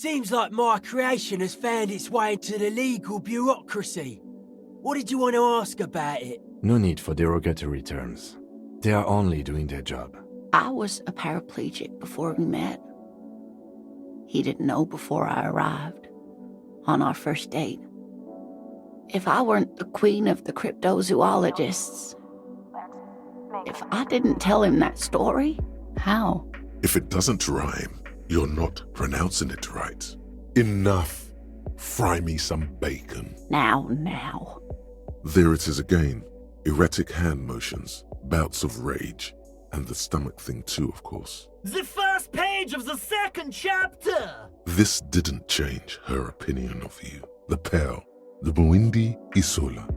Seems like my creation has found its way into the legal bureaucracy. What did you want to ask about it? No need for derogatory terms. They are only doing their job. I was a paraplegic before we met. He didn't know before I arrived, on our first date. If I weren't the queen of the cryptozoologists, if I didn't tell him that story, how? If it doesn't rhyme, you're not pronouncing it right. Enough. Fry me some bacon. Now. There it is again. Erratic hand motions, bouts of rage, and the stomach thing too, of course. The first page of the second chapter! This didn't change her opinion of you. The Pearl, the Muindi Isola,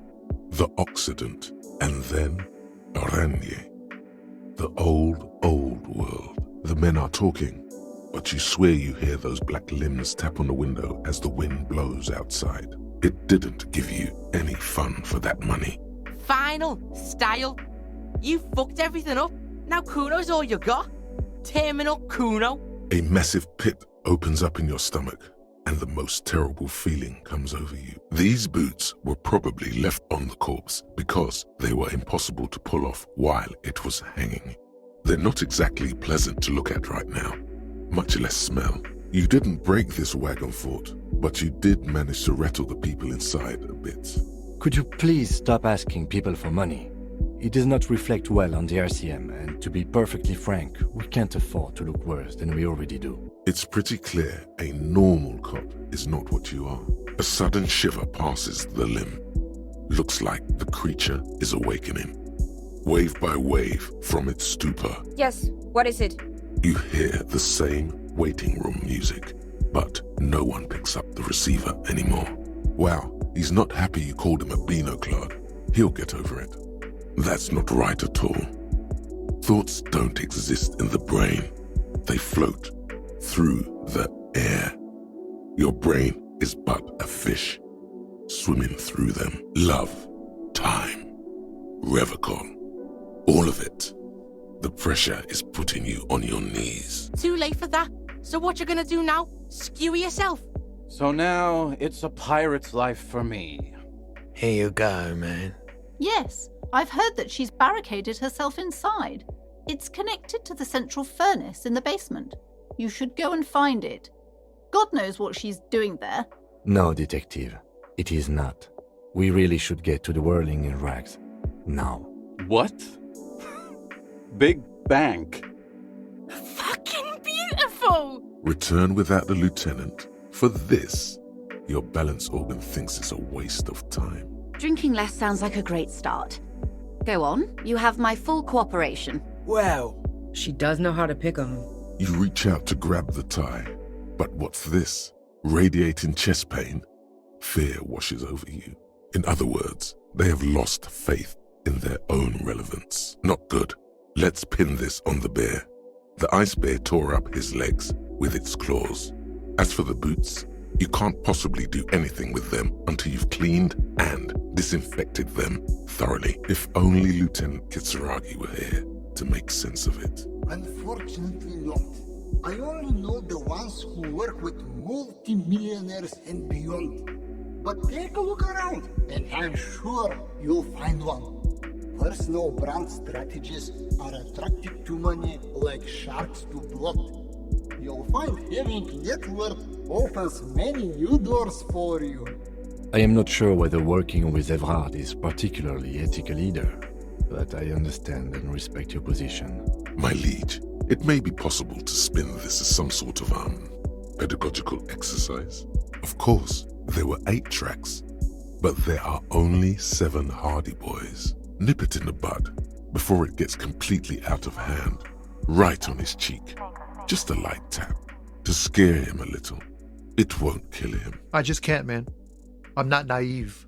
the Occident, and then Oranje. The old world. The men are talking, but you swear you hear those black limbs tap on the window as the wind blows outside. It didn't give you any fun for that money. Final style. You fucked everything up. Now Kuno's all you got. Terminal Kuno. A massive pit opens up in your stomach, and the most terrible feeling comes over you. These boots were probably left on the corpse because they were impossible to pull off while it was hanging. They're not exactly pleasant to look at right now, much less smell. You didn't break this wagon fort, but you did manage to rattle the people inside a bit. Could you please stop asking people for money? It does not reflect well on the RCM, and to be perfectly frank, we can't afford to look worse than we already do. It's pretty clear a normal cop is not what you are. A sudden shiver passes the limb. Looks like the creature is awakening. Wave by wave from its stupor. Yes, what is it? You hear the same waiting room music, but no one picks up the receiver anymore. Wow, he's not happy you called him a Beano Clod. He'll get over it. That's not right at all. Thoughts don't exist in the brain. They float through the air. Your brain is but a fish, swimming through them. Love, time, Revocol, all of it. The pressure is putting you on your knees. Too late for that. So what you gonna do now? Skewer yourself? So now it's a pirate's life for me. Here you go, man. Yes, I've heard that she's barricaded herself inside. It's connected to the central furnace in the basement. You should go and find it. God knows what she's doing there. No, detective. It is not. We really should get to the whirling in rags. Now. What? Big bank. Fucking beautiful! Return without the lieutenant. For this, your balance organ thinks it's a waste of time. Drinking less sounds like a great start. Go on, you have my full cooperation. Well, She does know how to pick 'em. You reach out to grab the tie. But what's this? Radiating chest pain? Fear washes over you. In other words, they have lost faith in their own relevance. Not good. Let's pin this on the bear. The ice bear tore up his legs with its claws. As for the boots, you can't possibly do anything with them until you've cleaned and disinfected them thoroughly. If only Lieutenant Kitsuragi were here to make sense of it. Unfortunately not. I only know the ones who work with multi-millionaires and beyond. But take a look around, and I'm sure you'll find one. Personal brand strategies are attracted to money like sharks to blood. You'll find having net worth opens many new doors for you. I am not sure whether working with Evrard is particularly ethical either, but I understand and respect your position. My liege, it may be possible to spin this as some sort of pedagogical exercise. Of course, there were 8 tracks, but there are only 7 Hardy Boys. Nip it in the bud before it gets completely out of hand, right on his cheek. Just a light tap to scare him a little. It won't kill him. I just can't, man. I'm not naive.